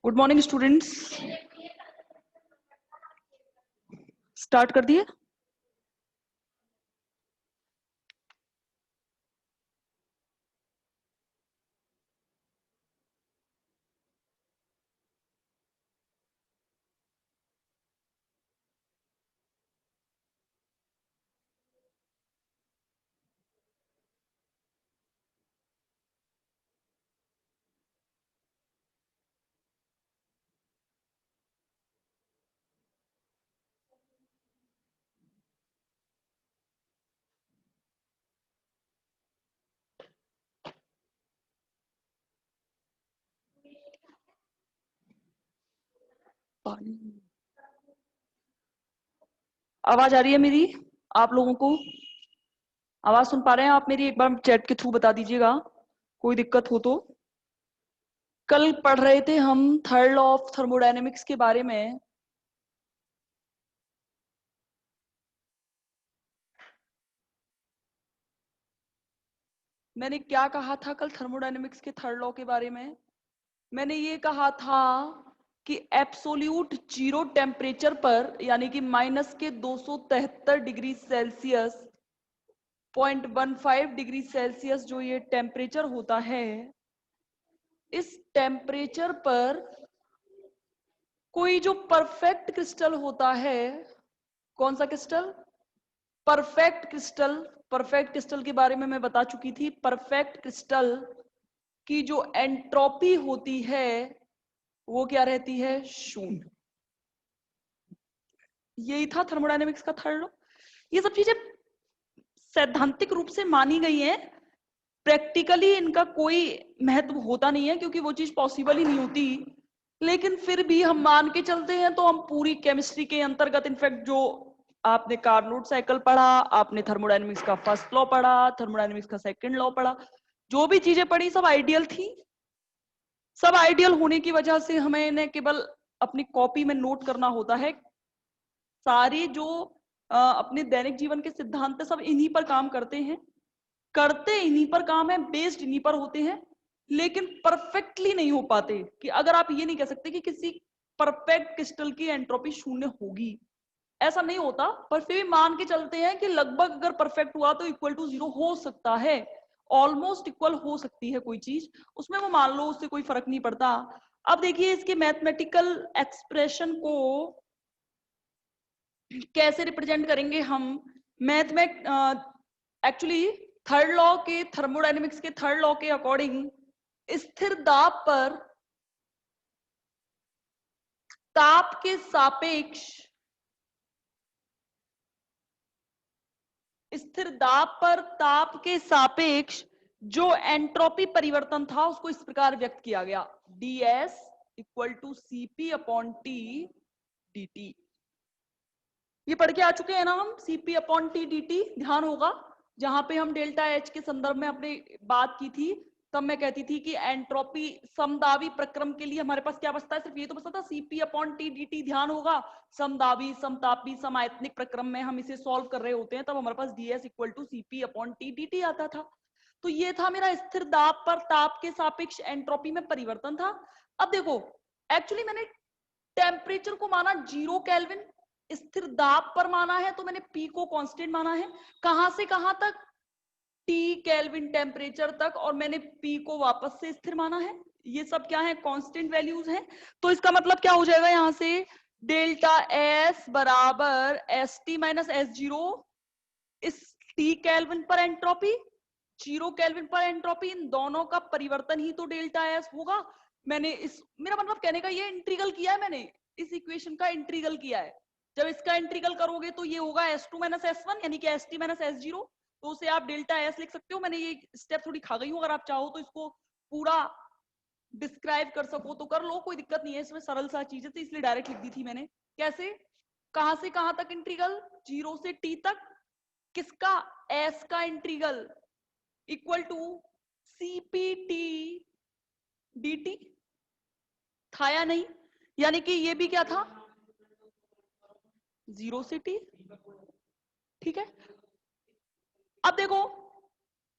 Good morning students. Start कर दिए। आवाज आ रही है मेरी? आप लोगों को आवाज सुन पा रहे हैं आप मेरी? एक बार चैट के थ्रू बता दीजिएगा कोई दिक्कत हो तो। कल पढ़ रहे थे हम थर्ड लॉ ऑफ थर्मोडायनेमिक्स के बारे में। मैंने क्या कहा था कल थर्मोडायनेमिक्स के थर्ड लॉ के बारे में? मैंने ये कहा था कि एब्सोल्यूट जीरो टेम्परेचर पर, यानी कि माइनस के 273 डिग्री सेल्सियस 0.15 डिग्री सेल्सियस जो ये टेम्परेचर होता है, इस टेम्परेचर पर कोई जो परफेक्ट क्रिस्टल होता है, कौन सा crystal? Perfect crystal. Perfect crystal के बारे में मैं बता चुकी थी। परफेक्ट क्रिस्टल की जो एंट्रोपी होती है वो क्या रहती है? शून्य। यही था थर्मोडायनेमिक्स का थर्ड लॉ। ये सब चीजें सैद्धांतिक रूप से मानी गई हैं, प्रैक्टिकली इनका कोई महत्व होता नहीं है क्योंकि वो चीज पॉसिबल ही नहीं होती, लेकिन फिर भी हम मान के चलते हैं। तो हम पूरी केमिस्ट्री के अंतर्गत, इनफैक्ट जो आपने कार्नोट साइकिल पढ़ा, आपने थर्मोडायनेमिक्स का फर्स्ट लॉ पढ़ा, थर्मोडायनेमिक्स का सेकंड लॉ पढ़ा, जो भी चीजें पढ़ी सब आइडियल थी। सब आइडियल होने की वजह से हमें इन्हें केवल अपनी कॉपी में नोट करना होता है। सारी जो अपने दैनिक जीवन के सिद्धांत सब इन्हीं पर काम करते हैं, करते इन्हीं पर काम है, बेस्ड इन्हीं पर होते हैं, लेकिन परफेक्टली नहीं हो पाते। कि अगर आप ये नहीं कह सकते कि किसी परफेक्ट क्रिस्टल की एंट्रोपी शून्य होगी, ऐसा नहीं होता, पर फिर भी मान के चलते हैं कि लगभग अगर परफेक्ट हुआ तो इक्वल टू जीरो हो सकता है, ऑलमोस्ट इक्वल हो सकती है कोई चीज, उसमें वो मान लो, उससे कोई फर्क नहीं पड़ता। अब देखिए इसके मैथमेटिकल एक्सप्रेशन को कैसे रिप्रेजेंट करेंगे हम। मैथ में एक्चुअली थर्ड लॉ के, थर्मोडायनेमिक्स के थर्ड लॉ के अकॉर्डिंग स्थिर दाब पर ताप के सापेक्ष, स्थिर दाब पर ताप के सापेक्ष जो एंट्रोपी परिवर्तन था उसको इस प्रकार व्यक्त किया गया, ds equal to cp upon T dt। ये पढ़ के आ चुके हैं ना हम, cp अपॉन टी dt, ध्यान होगा। जहां पे हम डेल्टा एच के संदर्भ में अपने बात की थी, तब मैं कहती थी कि एंट्रोपी समदाबी प्रक्रम के लिए हमारे पास क्या बचता है? सिर्फ ये तो बचता था cp अपॉन टी dt, ध्यान होगा। समदाबी, समतापी, समायतनिक प्रक्रम में हम इसे सॉल्व कर रहे होते हैं, तब हमारे पास ds equal to cp upon T dt आता था। तो ये था मेरा स्थिर दाब पर ताप के सापेक्ष एंट्रोपी में परिवर्तन था। अब देखो, एक्चुअली मैंने टेम्परेचर को माना 0 केल्विन, स्थिर दाब पर माना है तो मैंने P को कांस्टेंट माना है। कहां से कहां तक? T केल्विन टेम्परेचर तक, और मैंने P को वापस से स्थिर माना है। ये सब क्या है? कांस्टेंट वैल्यूज हैं। तो इसका मतलब क्या हो जाएगा यहां से? डेल्टा S बराबर ST माइनस S0, इस T केल्विन पर एंट्रोपी, 0 केल्विन पर एंट्रोपी, इन दोनों का परिवर्तन ही तो डेल्टा S होगा। मैंने इस, मेरा मतलब कहने का ये, इंटीग्रल किया है मैंने, इस इक्वेशन का इंटीग्रल किया है। जब इसका इंटीग्रल करोगे तो ये होगा S2 माइनस S1, यानी कि ST माइनस S0, तो उसे आप डेल्टा S लिख सकते हो। मैंने ये स्टेप थोड़ी खा गई हूँ, अगर आप चाहो तो इसको पूरा डिस्क्राइब कर सको तो कर लो, कोई दिक्कत नहीं है, इसमें सरल सा चीज है तो इसलिए डायरेक्ट लिख दी थी मैंने। कैसे? कहां से कहां तक इंटीग्रल? 0 से T तक। किसका? S का integral equal to CPT dt था या नहीं? यानी कि ये भी क्या था? 0 से T, ठीक है। अब देखो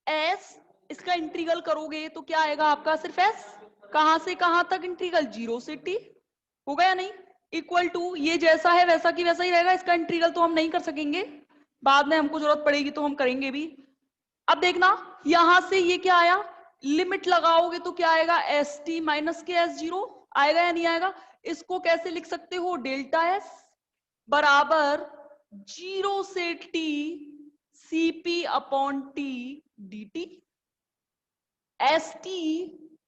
S, इसका इंटीग्रल करोगे तो क्या आएगा आपका? सिर्फ S, कहां से कहां तक इंटीग्रल, 0 से t, होगा या नहीं, इक्वल टू ये जैसा है वैसा की वैसा ही रहेगा। इसका इंटीग्रल तो हम नहीं कर सकेंगे, बाद में हमको जरूरत पड़ेगी तो हम करेंगे भी। अब देखना यहां से ये क्या आया, लिमिट लगाओगे तो क्या आएगा, एस टी माइनस के एस जीरो आएगा या नहीं आएगा। इसको कैसे लिख सकते हो, डेल्टा एस बराबर 0 से t CP upon T D T. S T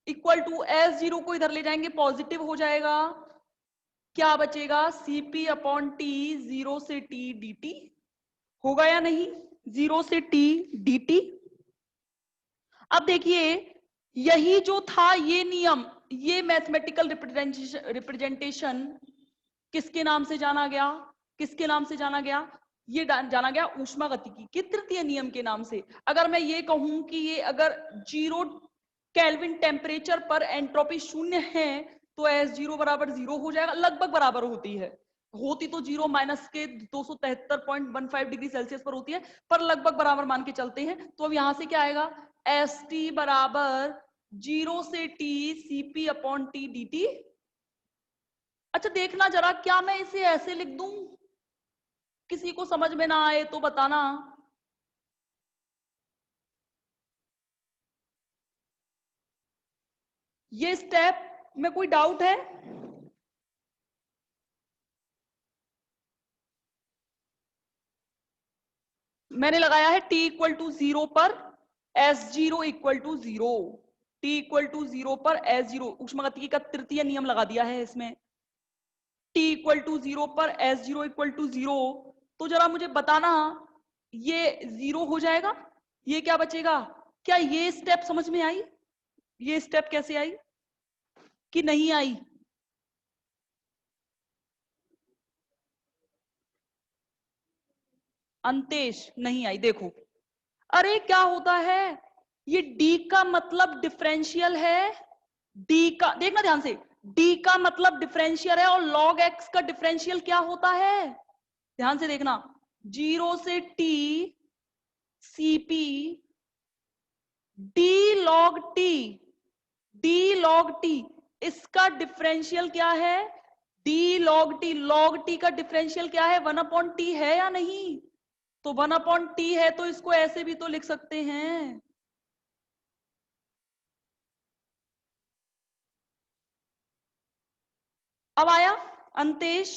equal to S zero को इधर ले जाएंगे पॉजिटिव हो जाएगा, क्या बचेगा, सीपी अपॉन टी 0 से टी डी टी, होगा या नहीं, 0 से टी डी टी। अब देखिए यही जो था ये नियम, ये मैथमेटिकल रिप्रेजेंटेशन किसके नाम से जाना गया, किसके नाम से जाना गया, ये जाना गया ऊष्मागतिकी के तृतीय नियम के नाम से। अगर मैं ये कहूं कि ये अगर 0 केल्विन टेम्परेचर पर एंट्रोपी शून्य है तो एस जीरो बराबर 0 हो जाएगा, लगभग बराबर होती है, होती तो 0 माइनस के 273.15 डिग्री सेल्सियस पर होती है, पर लगभग बराबर मान के चलते हैं। तो अब यहां से क्या आएगा, एस टी बराबर 0 से T CP upon T D T. अच्छा देखना जरा, क्या मैं इसे ऐसे लिख दूं, किसी को समझ में ना आए तो बताना। ये स्टेप में कोई डाउट है, मैंने लगाया है t इक्वल टू 0 पर S zero equal to 0, t equal to 0 पर एस जीरो, ऊष्मागतिकी का तृतीय नियम लगा दिया है इसमें, t इक्वल टू 0 पर एस जीरो इक्वल टू 0। तो जरा मुझे बताना ये 0 हो जाएगा, ये क्या बचेगा, क्या ये स्टेप समझ में आई, ये स्टेप कैसे आई कि नहीं आई, अंतेश नहीं आई। देखो अरे क्या होता है, ये d का मतलब डिफरेंशियल है, d का देखना ध्यान से, d का मतलब डिफरेंशियल है और log x का डिफरेंशियल क्या होता है, ध्यान से देखना, 0 से t cp d log t, d log t, इसका डिफरेंशियल क्या है, d log t का डिफरेंशियल क्या है, 1/t है या नहीं, तो 1/t है तो इसको ऐसे भी तो लिख सकते हैं। अब आया अंतेश,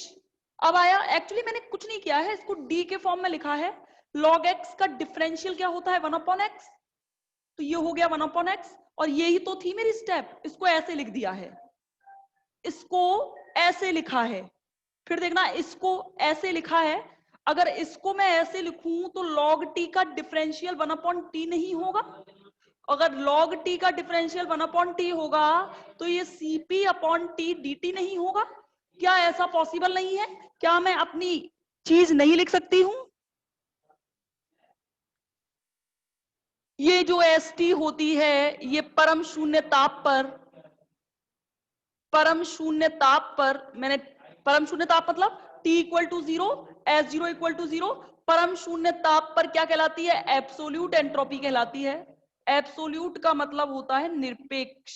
अब आया, एक्चुअली मैंने कुछ नहीं किया है, इसको d के फॉर्म में लिखा है, log x का डिफरेंशियल क्या होता है, 1/x, तो ये हो गया 1/x, और यही तो थी मेरी स्टेप, इसको ऐसे लिख दिया है, इसको ऐसे लिखा है, फिर देखना इसको ऐसे लिखा है, अगर इसको मैं ऐसे लिखूं तो log t का डिफरेंशियल 1/t नहीं होगा, अगर log t का डिफरेंशियल 1/t होगा तो ये cp अपॉन टी dt नहीं होगा, क्या ऐसा पॉसिबल नहीं है, क्या मैं अपनी चीज नहीं लिख सकती हूं, ये जो st होती है ये परम शून्य ताप पर, परम शून्य ताप पर मैंने, परम शून्य ताप मतलब t equal to 0 S zero equal to 0, परम शून्य ताप पर क्या कहलाती है, एब्सोल्यूट एंट्रोपी कहलाती है। एब्सोल्यूट का मतलब होता है निरपेक्ष,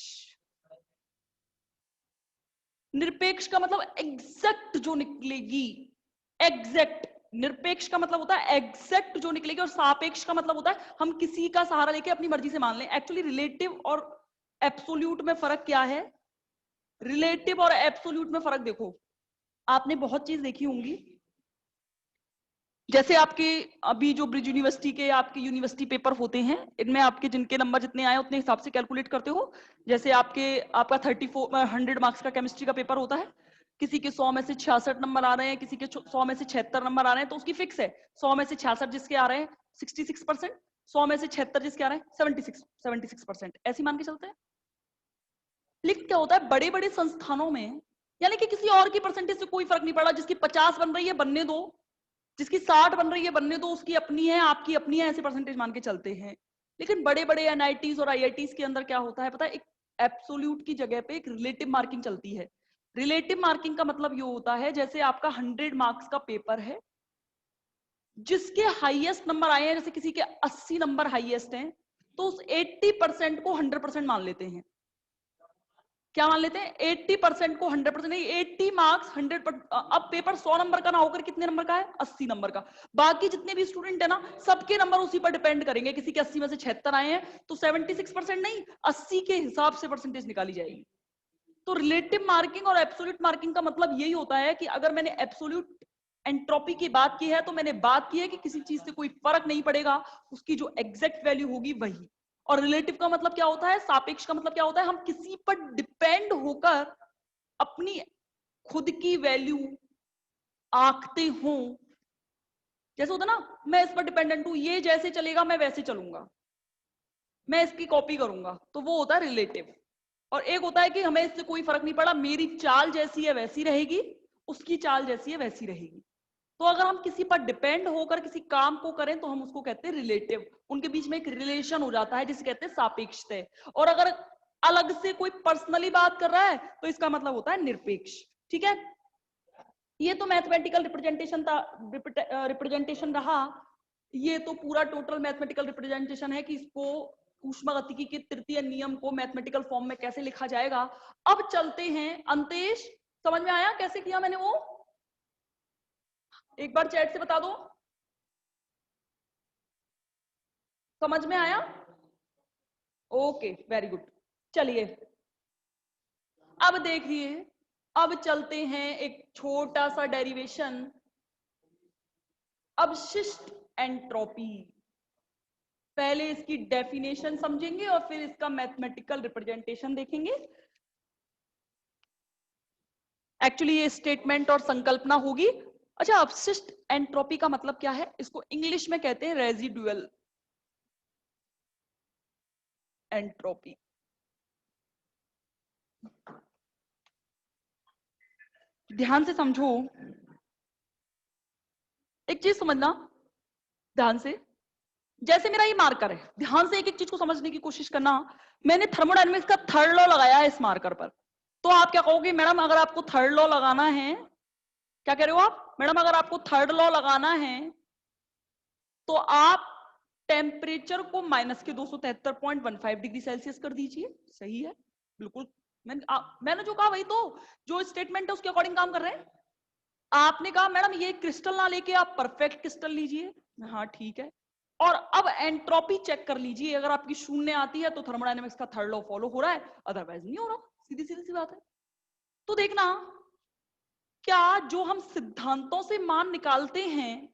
निरपेक्ष का मतलब एग्जैक्ट जो निकलेगी, एग्जैक्ट, निरपेक्ष का मतलब होता है एग्जैक्ट जो निकलेगी, और सापेक्ष का मतलब होता है हम किसी का सहारा लेके अपनी मर्जी से मान लें। एक्चुअली रिलेटिव और एब्सोल्यूट में फर्क क्या है, रिलेटिव और एब्सोल्यूट में फर्क देखो, आपने बहुत चीज देखी होंगी, जैसे आपके अभी जो ब्रिज यूनिवर्सिटी के आपके यूनिवर्सिटी पेपर होते हैं, इनमें आपके जिनके नंबर जितने आए उतने हिसाब से कैलकुलेट करते हो, जैसे आपका 100 मार्क्स का केमिस्ट्री का पेपर होता है, किसी के 100 में से 66 नंबर आ रहे हैं, किसी के 100 में से 76 नंबर आ रहे हैं, तो उसकी फिक्स है 100 में से 66 जिसके आ रहे हैं 66%, 100 में से 76 जिसके आ रहे हैं 76%, ऐसे मान के चलते हैं। लेकिन क्या होता है बड़े बड़े संस्थानों में, यानी कि किसी और की परसेंटेज से कोई फर्क नहीं पड़ा, जिसकी 50 बन रही है बनने दो, जिसकी 60 बन रही है बनने दो, उसकी अपनी है आपकी अपनी है, ऐसे परसेंटेज मान के चलते हैं। लेकिन बड़े बड़े एनआईटीज और आईआईटीज के अंदर क्या होता है पता है, एक एब्सोल्यूट की जगह पे एक रिलेटिव मार्किंग चलती है। रिलेटिव मार्किंग का मतलब ये होता है जैसे आपका 100 मार्क्स का पेपर है, जिसके हाईएस्ट नंबर आए हैं, जैसे किसी के 80 नंबर हाईएस्ट हैं, तो उस 80% को 100% मान लेते हैं। क्या मान लेते हैं 80% को 100% नहीं, 80 मार्क्स 100%। अब पेपर 100 नंबर का ना होकर कितने नंबर का है, 80 नंबर का। बाकी जितने भी स्टूडेंट है ना, सबके नंबर उसी पर डिपेंड करेंगे। किसी के 80 में से 76 आए हैं तो 76% नहीं, 80 के हिसाब से परसेंटेज निकाली जाएगी। तो रिलेटिव मार्किंग और एब्सोल्यूट मार्किंग का मतलब यही होता है कि अगर मैंने एब्सोल्यूट एंट्रोपी की बात की है तो मैंने बात की है कि किसी चीज से कोई फर्क नहीं पड़ेगा, उसकी जो एग्जैक्ट वैल्यू होगी वही। और रिलेटिव का मतलब क्या होता है, सापेक्ष का मतलब क्या होता है, हम किसी पर डिपेंड होकर अपनी खुद की वैल्यू आंकते हों। जैसे होता ना, मैं इस पर डिपेंडेंट हूं, ये जैसे चलेगा मैं वैसे चलूंगा, मैं इसकी कॉपी करूंगा, तो वो होता है रिलेटिव। और एक होता है कि हमें इससे कोई फर्क नहीं पड़ा, मेरी चाल जैसी है वैसी रहेगी, उसकी चाल जैसी है वैसी रहेगी। तो अगर हम किसी पर डिपेंड होकर किसी काम को करें तो हम उसको कहते हैं रिलेटिव। उनके बीच में एक रिलेशन हो जाता है जिसे कहते हैं सापेक्षता। और अगर अलग से कोई पर्सनली बात कर रहा है तो इसका मतलब होता है निरपेक्ष। ठीक है, ये तो मैथमेटिकल रिप्रेजेंटेशन था, रिप्रेजेंटेशन रहा। ये तो पूरा टोटल मैथमेटिकल रिप्रेजेंटेशन है कि इसको ऊष्मागतिकी के तृतीय नियम को मैथमेटिकल फॉर्म में कैसे लिखा जाएगा। अब चलते हैं अंतेश, समझ में आया कैसे किया मैंने वो? एक बार चैट से बता दो, समझ में आया? Okay, very good. चलिए अब देखिए, अब चलते हैं एक छोटा सा डेरिवेशन, अवशिष्ट एंट्रोपी। पहले इसकी डेफिनेशन समझेंगे और फिर इसका मैथमेटिकल रिप्रेजेंटेशन देखेंगे। एक्चुअली ये स्टेटमेंट और संकल्पना होगी। अच्छा, अवशिष्ट एंट्रोपी का मतलब क्या है? इसको इंग्लिश में कहते हैं रेजिडुअल एंट्रोपी। ध्यान से समझो, एक चीज समझना ध्यान से। जैसे मेरा ये मार्कर है, ध्यान से एक एक चीज को समझने की कोशिश करना। मैंने थर्मोडायनेमिक्स का थर्ड लॉ लगाया है इस मार्कर पर। तो आप क्या कहोगे, मैडम अगर आपको थर्ड लॉ लगाना है, क्या कह रहे हो आप? मैडम अगर आपको थर्ड लॉ लगाना है तो आप टेम्परेचर को माइनस के 273.15 डिग्री सेल्सियस कर दीजिए। सही है, बिल्कुल। मैंने जो कहा वही तो, जो स्टेटमेंट है उसके अकॉर्डिंग काम कर रहे हैं। आपने कहा मैडम ये क्रिस्टल ना लेके आप परफेक्ट क्रिस्टल लीजिए, हाँ ठीक है। और अब एंट्रोपी चेक कर लीजिए, अगर आपकी शून्य आती है तो थर्मोडायनेमिक्स का थर्ड लॉ फॉलो हो रहा है, अदरवाइज नहीं हो रहा। सीधी सीधी सी बात है। तो देखना, क्या जो हम सिद्धांतों से मान निकालते हैं,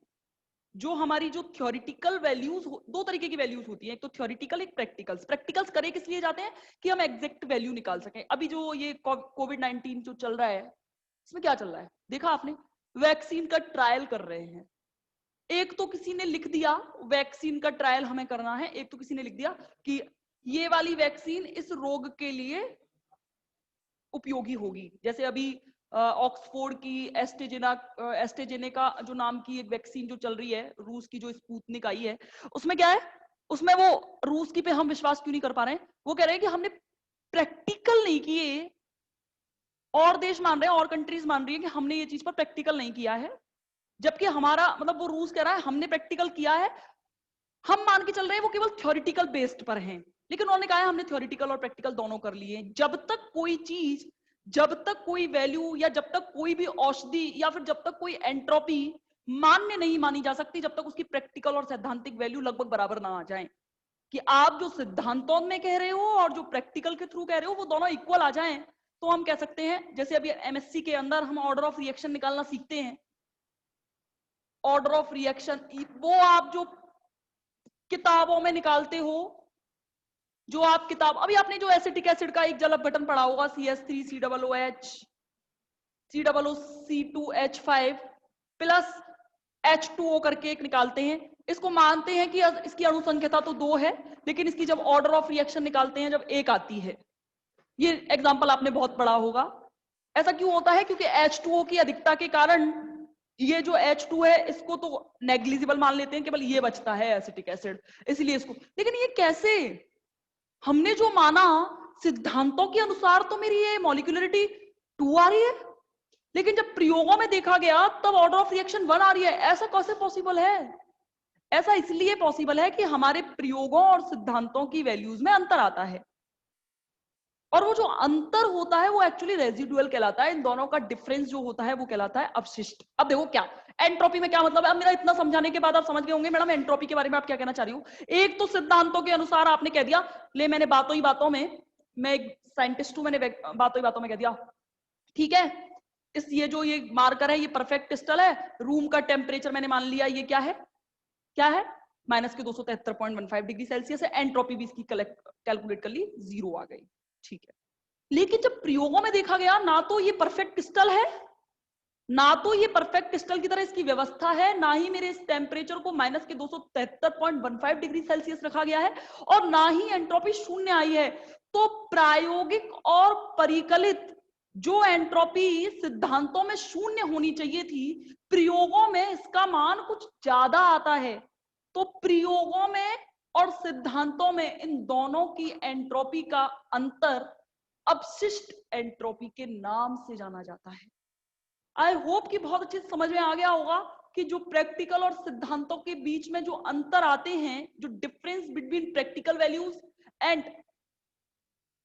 जो हमारी जो थ्योरेटिकल वैल्यूज, दो तरीके की वैल्यूज होती है, एक तो थ्योरेटिकल एक प्रैक्टिकल्स। प्रैक्टिकल्स करे किस लिए जाते हैं कि हम एग्जैक्ट वैल्यू निकाल सकें। अभी जो ये कोविड-19 जो चल रहा है, इसमें क्या चल रहा है देखा आपने? वैक्सीन का ट्रायल कर रहे हैं। एक तो किसी ने लिख दिया वैक्सीन का ट्रायल हमें करना है, एक तो किसी ने लिख दिया कि ये वाली वैक्सीन इस रोग के लिए उपयोगी होगी। जैसे अभी ऑक्सफोर्ड की एस्ट्राजेनेका जो नाम की एक वैक्सीन जो चल रही है, रूस की जो स्पुतनिक आई है, उसमें क्या है, उसमें वो रूस की पे हम विश्वास क्यों नहीं कर पा रहे हैं? वो कह रहे हैं कि हमने प्रैक्टिकल नहीं किए, और देश मान रहे हैं और कंट्रीज मान रही है कि हमने ये चीज पर प्रैक्टिकल नहीं किया है, जबकि हमारा मतलब वो रूस कह रहा है हमने प्रैक्टिकल किया है। हम मान के चल रहे हैं वो केवल थ्योरेटिकल बेस्ड पर हैं, लेकिन उन्होंने कहा है हमने थ्योरेटिकल और प्रैक्टिकल दोनों कर लिए। जब तक कोई चीज, जब तक कोई वैल्यू, या जब तक कोई भी औषधि, या फिर जब तक कोई एंट्रोपी मान्य नहीं मानी जा सकती, जब तक उसकी प्रैक्टिकल और सैद्धांतिक वैल्यू लगभग बराबर ना आ जाए, कि आप जो सिद्धांतों में कह रहे हो और जो प्रैक्टिकल के थ्रू कह रहे हो वो दोनों इक्वल आ जाएं, तो हम कह सकते हैं। जैसे अभी एमएससी के अंदर हम ऑर्डर ऑफ रिएक्शन निकालना सीखते हैं, ऑर्डर ऑफ रिएक्शन वो आप जो किताबों में निकालते हो, जो आप किताब, अभी आपने जो एसिटिक एसिड का एक जल अपघटन पढ़ा होगा, CH3COOH COOC2H5 प्लस H2O करके एक निकालते हैं। इसको मानते हैं कि इसकी अणुसंख्या तो 2 है, लेकिन इसकी जब ऑर्डर ऑफ रिएक्शन निकालते हैं जब 1 आती है। ये एग्जांपल आपने बहुत पढ़ा होगा। ऐसा क्यों होता है? क्योंकि H2O की अधिकता के कारण ये जो H2 है इसको तो नेग्लिजिबल मान लेते हैं, केवल ये बचता है एसिटिक एसिड, इसलिए इसको। लेकिन ये कैसे? हमने जो माना सिद्धांतों के अनुसार तो मेरी ये मॉलिक्यूलरिटी 2 आ रही है, लेकिन जब प्रयोगों में देखा गया तब ऑर्डर ऑफ रिएक्शन 1 आ रही है। ऐसा कैसे पॉसिबल है? ऐसा इसलिए पॉसिबल है कि हमारे प्रयोगों और सिद्धांतों की वैल्यूज में अंतर आता है। और वो जो अंतर होता है वो एक्चुअली रेजिडुअल कहलाता है। इन दोनों का डिफरेंस जो होता है वो कहलाता है अवशिष्ट। अब देखो क्या एंट्रोपी में क्या मतलब है। अब मेरा इतना समझाने के बाद आप समझ गए होंगे मैडम एंट्रोपी के बारे में आप क्या कहना चाह रही हूँ। एक तो सिद्धांतों के अनुसार आपने कह दिया, ले मैंने बातों ही बातों में, मैं एक साइंटिस्ट हूं, मैंने बातों ही बातों में कह दिया ठीक है, इस ये जो ये मार्कर है ये परफेक्ट क्रिस्टल है, रूम का टेम्परेचर मैंने मान लिया ये क्या है, क्या है माइनस के 273.15 डिग्री सेल्सियस है, एंट्रोपी भी इसकी कैलकुलेट कर ली, 0 आ गई। ठीक है, लेकिन जब प्रयोगों में देखा गया ना तो ये परफेक्ट क्रिस्टल है, ना तो ये परफेक्ट क्रिस्टल की तरह इसकी व्यवस्था है, ना ही मेरे इस टेम्परेचर को माइनस के 273.15 डिग्री सेल्सियस रखा गया है, और ना ही एंट्रोपी शून्य आई है। तो प्रायोगिक और परिकलित जो एंट्रोपी सिद्धांतों में शून्य होनी चाहिए थी, प्रयोगों में इसका मान कुछ ज्यादा आता है। तो प्रयोगों में और सिद्धांतों में इन दोनों की एंट्रोपी का अंतर अपशिष्ट एंट्रोपी के नाम से जाना जाता है। आई होप कि बहुत अच्छे से समझ में आ गया होगा कि जो प्रैक्टिकल और सिद्धांतों के बीच में जो अंतर आते हैं, जो difference between practical values and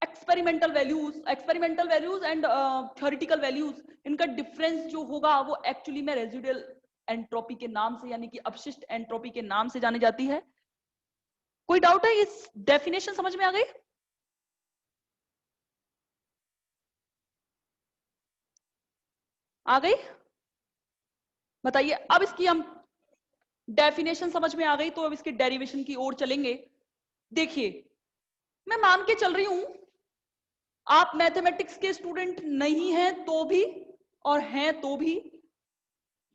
experimental values and theoretical values, इनका डिफरेंस जो होगा वो एक्चुअली में रेजिडुअल एंट्रोपी के नाम से यानी कि अपशिष्ट एंट्रोपी के नाम से जानी जाती है। कोई डाउट है, इस डेफिनेशन समझ में आ गई? आ गई? बताइए। अब इसकी हम डेफिनेशन समझ में आ गई तो अब इसके डेरिवेशन की ओर चलेंगे। देखिए, मैं मान के चल रही हूं आप मैथमेटिक्स के स्टूडेंट नहीं हैं तो भी और हैं तो भी,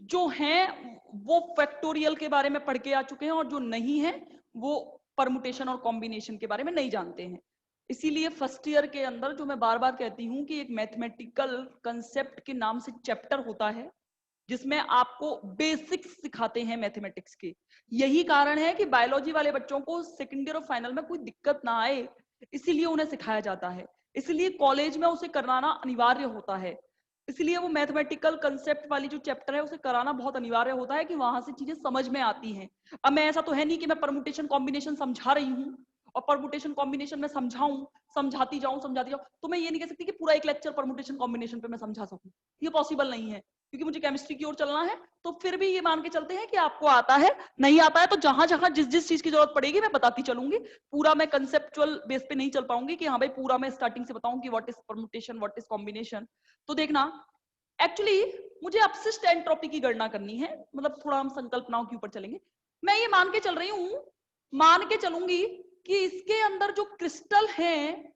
जो हैं वो फैक्टोरियल के बारे में पढ़ के आ चुके हैं और जो नहीं है वो परमुटेशन और कॉम्बिनेशन के बारे में नहीं जानते हैं। इसीलिए फर्स्ट ईयर के अंदर जो मैं बार बार कहती हूं कि एक मैथमेटिकल कंसेप्ट के नाम से चैप्टर होता है जिसमें आपको बेसिक्स सिखाते हैं मैथमेटिक्स के। यही कारण है कि बायोलॉजी वाले बच्चों को सेकेंड ईयर और फाइनल में कोई दिक्कत ना आए, इसीलिए उन्हें सिखाया जाता है, इसलिए कॉलेज में उसे कराना अनिवार्य होता है, इसलिए वो मैथमेटिकल कंसेप्ट वाली जो चैप्टर है उसे कराना बहुत अनिवार्य होता है कि वहां से चीजें समझ में आती हैं। अब मैं ऐसा तो है नहीं कि मैं परमुटेशन कॉम्बिनेशन समझा रही हूँ और परमुटेशन कॉम्बिनेशन में समझाती जाऊं, तो मैं ये नहीं कह सकती कि पूरा एक लेक्चर परमुटेशन कॉम्बिनेशन पे मैं समझा सकूं, ये पॉसिबल नहीं है क्योंकि मुझे केमिस्ट्री की ओर चलना है। तो फिर भी ये मान के चलते हैं कि आपको आता है, नहीं आता है तो जहां जहां जिस जिस चीज की जरूरत पड़ेगी मैं बताती चलूंगी। पूरा मैं कंसेप्चुअल बेस पे नहीं चल पाऊंगी कि हाँ भाई पूरा मैं स्टार्टिंग से बताऊं कि what is permutation what is combination. तो देखना, एक्चुअली मुझे अपशिष्ट एंट्रोपी की गणना करनी है, मतलब थोड़ा हम संकल्पनाओं के ऊपर चलेंगे। मैं ये मान के चल रही हूं, मान के चलूंगी कि इसके अंदर जो क्रिस्टल हैं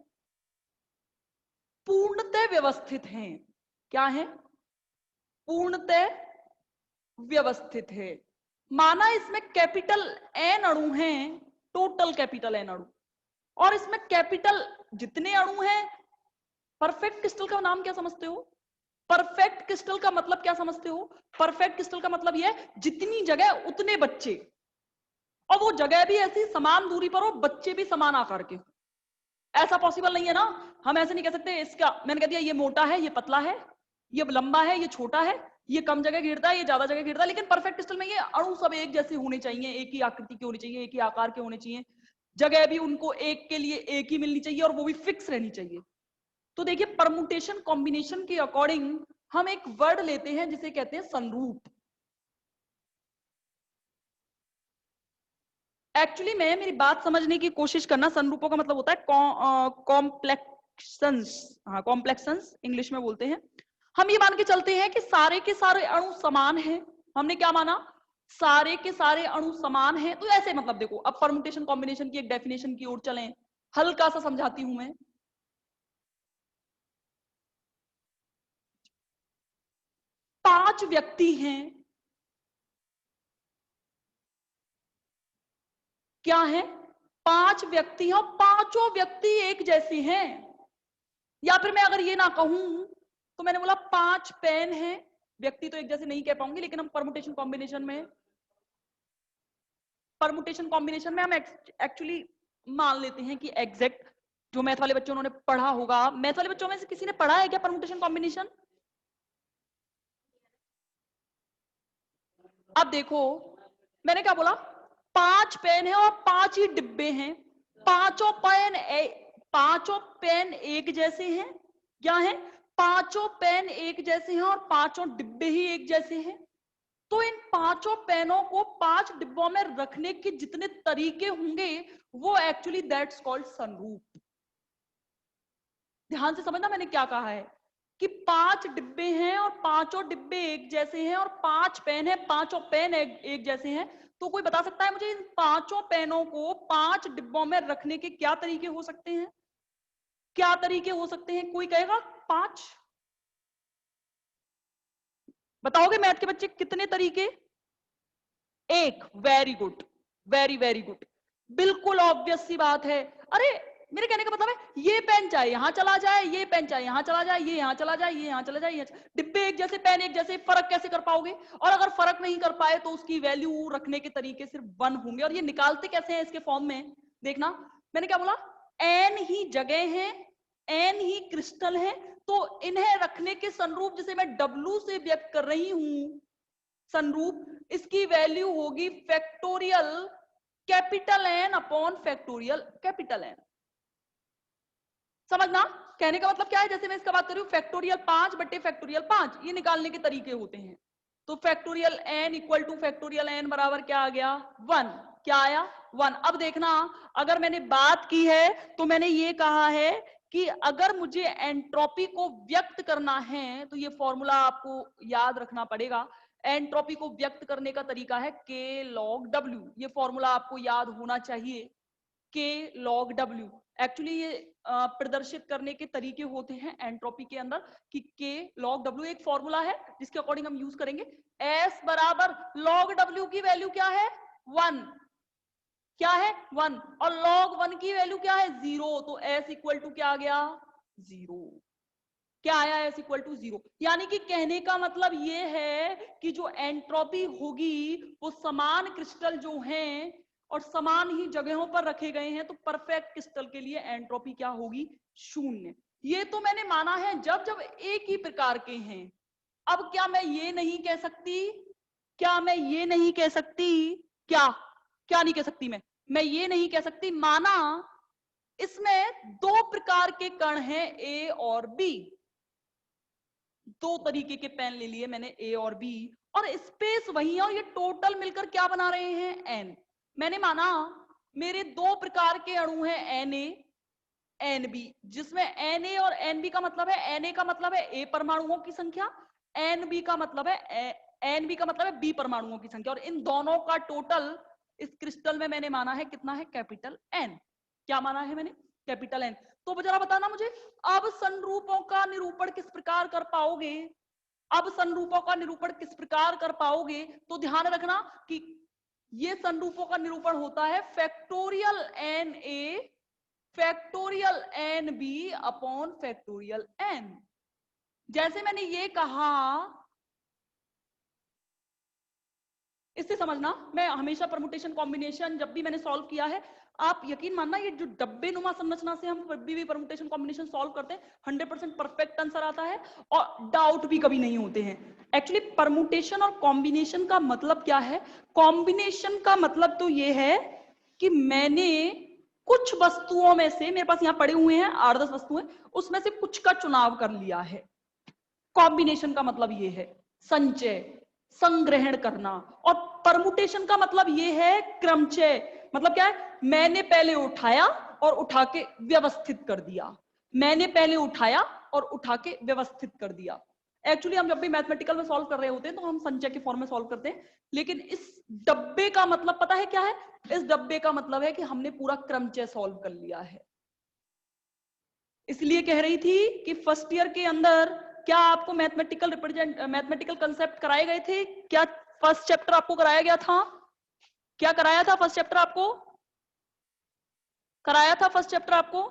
पूर्णतः व्यवस्थित हैं। क्या है? पूर्णतः व्यवस्थित है। माना इसमें कैपिटल एन अणु हैं, टोटल कैपिटल एन अणु, और इसमें कैपिटल जितने अणु हैं, परफेक्ट क्रिस्टल का नाम क्या समझते हो? परफेक्ट क्रिस्टल का मतलब क्या समझते हो? परफेक्ट क्रिस्टल का मतलब यह है जितनी जगह उतने बच्चे, और वो जगह भी ऐसी समान दूरी पर हो, बच्चे भी समान आकार के। ऐसा पॉसिबल नहीं है ना, हम ऐसे नहीं कह सकते इसका मैंने कह दिया ये मोटा है ये पतला है, ये लंबा है ये छोटा है, ये कम जगह गिरता है ये ज्यादा जगह गिरता है। लेकिन परफेक्ट क्रिस्टल में ये अणु सब एक जैसे होने चाहिए, एक ही आकृति के होने चाहिए, एक ही आकार के होने चाहिए, जगह भी उनको एक के लिए एक ही मिलनी चाहिए और वो भी फिक्स रहनी चाहिए। तो देखिए परमुटेशन कॉम्बिनेशन के अकॉर्डिंग हम एक वर्ड लेते हैं जिसे कहते हैं संरूप। एक्चुअली मैं मेरी बात समझने की कोशिश करना, संरूपों का मतलब होता है कॉम्प्लेक्सन्स, हाँ कॉम्प्लेक्सन्स इंग्लिश में बोलते हैं। हम ये मान के चलते हैं कि सारे के सारे अणु समान हैं। हमने क्या माना? सारे के सारे अणु समान हैं। तो ऐसे मतलब देखो, अब परमुटेशन कॉम्बिनेशन की एक डेफिनेशन की ओर चलें, हल्का सा समझाती हूं मैं। 5 व्यक्ति हैं, क्या है? 5 व्यक्ति हैं, पांचों व्यक्ति एक जैसे हैं। या फिर मैं अगर ये ना कहूं तो मैंने बोला 5 पेन हैं, व्यक्ति तो एक जैसे नहीं कह पाऊंगी, लेकिन हम परमुटेशन कॉम्बिनेशन में हम एक्चुअली मान लेते हैं कि एग्जैक्ट जो मैथ वाले बच्चों उन्होंने पढ़ा होगा, मैथ वाले बच्चों में से किसी ने पढ़ा है क्या परमुटेशन कॉम्बिनेशन? अब देखो मैंने क्या बोला, 5 पेन है और 5 ही डिब्बे हैं, पांचों पेन पांचों पेन एक जैसे हैं, क्या है, पांचों पेन एक जैसे हैं और पांचों डिब्बे ही एक जैसे हैं, तो इन पांचों पेनों को 5 डिब्बों में रखने के जितने तरीके होंगे वो एक्चुअली दैट्स कॉल्ड सनरूफ। ध्यान से समझना मैंने क्या कहा है कि 5 डिब्बे हैं और पांचों डिब्बे एक जैसे हैं और 5 पेन है, पांचों पेन एक जैसे हैं, तो कोई बता सकता है मुझे इन पांचों पेनों को 5 डिब्बों में रखने के क्या तरीके हो सकते हैं, क्या तरीके हो सकते हैं, कोई कहेगा 5? बताओगे मैथ के बच्चे कितने तरीके? एक। Very good, very very good, बिल्कुल ऑब्वियस सी बात है। अरे मेरे कहने का मतलब है ये पेन चाहे यहां चला जाए, ये पेन चाहे यहां चला जाए, ये यहां चला जाए, ये यहां चला जाए, डिब्बे एक जैसे, पेन एक जैसे, फर्क कैसे कर पाओगे? और अगर फर्क नहीं कर पाए तो उसकी वैल्यू रखने के तरीके सिर्फ 1 होंगे। और ये निकालते कैसे हैं इसके फॉर्म में? देखना मैंने क्या बोला, एन ही जगह है, एन ही क्रिस्टल है, तो इन्हें रखने के सनरूप जिसे मैं डब्लू से व्यक्त कर रही हूं, सनरूप, इसकी वैल्यू होगी factorial capital N upon factorial capital N. समझना कहने का मतलब क्या है? जैसे मैं इसका बात कर रही हूं फैक्टोरियल 5 बटे फैक्टोरियल 5, ये निकालने के तरीके होते हैं। तो factorial N equal to factorial N बराबर क्या आ गया? 1। क्या आया? 1। अब देखना, अगर मैंने बात की है तो मैंने ये कहा है कि अगर मुझे एंट्रोपी को व्यक्त करना है तो ये फॉर्मूला आपको याद रखना पड़ेगा। एंट्रोपी को व्यक्त करने का तरीका है के लॉग डब्ल्यू, ये फॉर्मूला आपको याद होना चाहिए, के लॉग डब्ल्यू। एक्चुअली ये प्रदर्शित करने के तरीके होते हैं एंट्रोपी के अंदर कि के लॉग डब्ल्यू एक फॉर्मूला है जिसके अकॉर्डिंग हम यूज करेंगे। एस बराबर लॉग डब्ल्यू की वैल्यू क्या है? 1। क्या है? 1। और लॉग 1 की वैल्यू क्या है? 0। तो एस इक्वल टू क्या आ गया? 0। क्या आया? S equal to 0। यानी कि कहने का मतलब ये है कि जो एंट्रोपी होगी वो समान क्रिस्टल जो हैं और समान ही जगहों पर रखे गए हैं, तो परफेक्ट क्रिस्टल के लिए एंट्रोपी क्या होगी? 0। ये तो मैंने माना है जब जब एक ही प्रकार के हैं। अब क्या मैं ये नहीं कह सकती, क्या मैं ये नहीं कह सकती, क्या क्या नहीं कह सकती मैं ये नहीं कह सकती, माना इसमें 2 प्रकार के कण हैं ए और बी, 2 तरीके के पेन ले लिए मैंने ए और बी, और स्पेस वही है और ये टोटल मिलकर क्या बना रहे हैं? एन। मैंने माना मेरे 2 प्रकार के अणु हैं एन ए एन बी, जिसमें एन ए और एन बी का मतलब है, एन ए का मतलब है ए परमाणुओं की संख्या, एन बी का मतलब है एन बी का मतलब है बी परमाणुओं की संख्या, और इन दोनों का टोटल इस क्रिस्टल में मैंने माना है कितना है? Capital N. क्या माना है मैंने? Capital N. तो जरा बताना मुझे, अब संरूपों का निरूपण किस प्रकार कर पाओगे? अब संरूपों का निरूपण किस प्रकार कर पाओगे? तो ध्यान रखना कि ये संरूपों का निरूपण होता है factorial N A factorial N B upon factorial N. जैसे मैंने ये कहा, इससे समझना, मैं हमेशा परमुटेशन कॉम्बिनेशन जब भी मैंने सॉल्व किया है, आप यकीन मानना ये जो डब्बे नुमा संरचना से हम कभी भी परमुटेशन कॉम्बिनेशन सॉल्व करते हैं 100% परफेक्ट आंसर आता है और डाउट भी कभी नहीं होते हैं। एक्चुअली परमुटेशन और कॉम्बिनेशन का मतलब क्या है? कॉम्बिनेशन का मतलब तो ये है कि मैंने कुछ वस्तुओं में से, मेरे पास यहाँ पड़े हुए हैं 8-10 वस्तुएं, उसमें से कुछ का चुनाव कर लिया है। कॉम्बिनेशन का मतलब ये है संचय, संग्रहण करना। और परमुटेशन का मतलब ये है क्रमचय। मतलब क्या है? मैंने पहले उठाया और उठा के व्यवस्थित कर दिया, मैंने पहले उठाया और उठा के व्यवस्थित कर दिया। एक्चुअली हम जब भी मैथमेटिकल में सॉल्व कर रहे होते हैं तो हम संचय के फॉर्म में सॉल्व करते हैं, लेकिन इस डब्बे का मतलब पता है क्या है? इस डब्बे का मतलब है कि हमने पूरा क्रमचय सॉल्व कर लिया है। इसलिए कह रही थी कि फर्स्ट ईयर के अंदर क्या आपको मैथमेटिकल कंसेप्ट कराए गए थे? क्या फर्स्ट चैप्टर आपको कराया गया था? क्या कराया था फर्स्ट चैप्टर आपको? कराया था फर्स्ट चैप्टर आपको?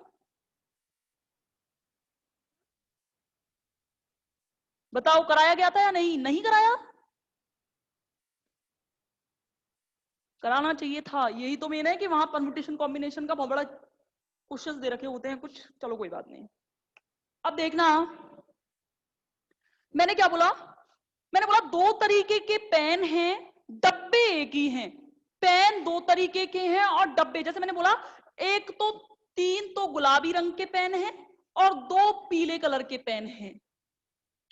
बताओ कराया गया था या नहीं? नहीं कराया? कराना चाहिए था। यही तो मेन है कि वहां परम्यूटेशन कॉम्बिनेशन का बहुत बड़ा क्वेश्चंस दे रखे होते हैं कुछ। चलो कोई बात नहीं। अब देखना मैंने क्या बोला, मैंने बोला 2 तरीके के पेन हैं, डब्बे एक ही हैं। पेन 2 तरीके के हैं और डब्बे, जैसे मैंने बोला, एक तो 3 तो गुलाबी रंग के पेन हैं और 2 पीले कलर के पेन हैं।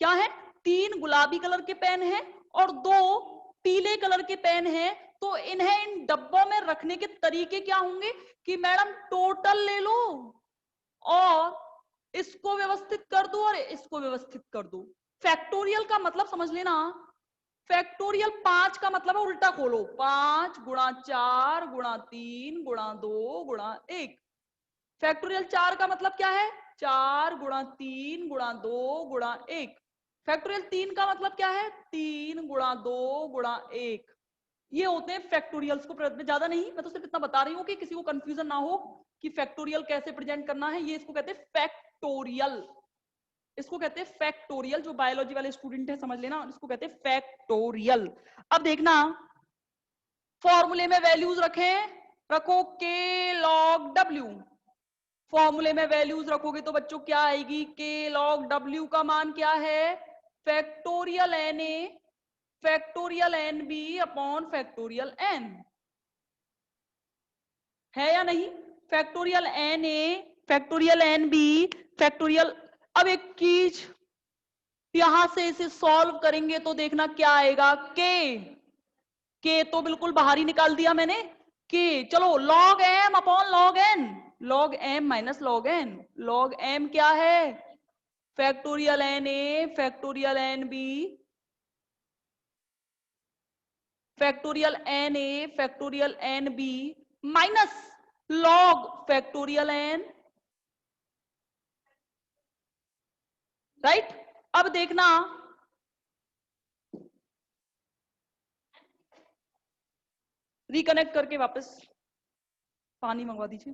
क्या है? 3 गुलाबी कलर के पेन हैं और 2 पीले कलर के पेन हैं। तो इन्हें इन डब्बों में रखने के तरीके क्या होंगे कि मैडम टोटल ले लो और इसको व्यवस्थित कर दो और इसको व्यवस्थित कर दो। फैक्टोरियल का मतलब समझ लेना, फैक्टोरियल 5 का मतलब है उल्टा खोलो, 5 गुणा 4 गुणा 3 गुणा 2 गुणा 1। फैक्टोरियल 4 का मतलब क्या है? 4 गुणा 3 गुणा 2 गुणा 1। फैक्टोरियल 3 का मतलब क्या है? 3 गुणा 2 गुणा 1। ये होते हैं फैक्टोरियल्स को प्रेजेंट में, ज्यादा नहीं, मैं तो सिर्फ इतना बता रही हूँ कि किसी को कंफ्यूजन ना हो कि फैक्टोरियल कैसे प्रेजेंट करना है। ये इसको कहते हैं फैक्टोरियल, इसको कहते हैं फैक्टोरियल। जो बायोलॉजी वाले स्टूडेंट है समझ लेना, इसको कहते हैं फैक्टोरियल। अब देखना फॉर्मूले में वैल्यूज रखो के लॉग डब्ल्यू। फॉर्मूले में वैल्यूज रखोगे तो बच्चों क्या आएगी? के लॉग डब्ल्यू का मान क्या है? Factorial N A factorial N B upon factorial N, है या नहीं? Factorial N A factorial N B factorial. अब एक चीज, यहां से इसे सॉल्व करेंगे तो देखना क्या आएगा? के तो बिल्कुल बाहर ही निकाल दिया मैंने। के चलो log M upon log N, log M minus log N. Log M क्या है? Factorial N A factorial N B factorial N A factorial N B minus log factorial N, right. अब देखना रिकनेक्ट करके वापस पानी मंगवा दीजिए।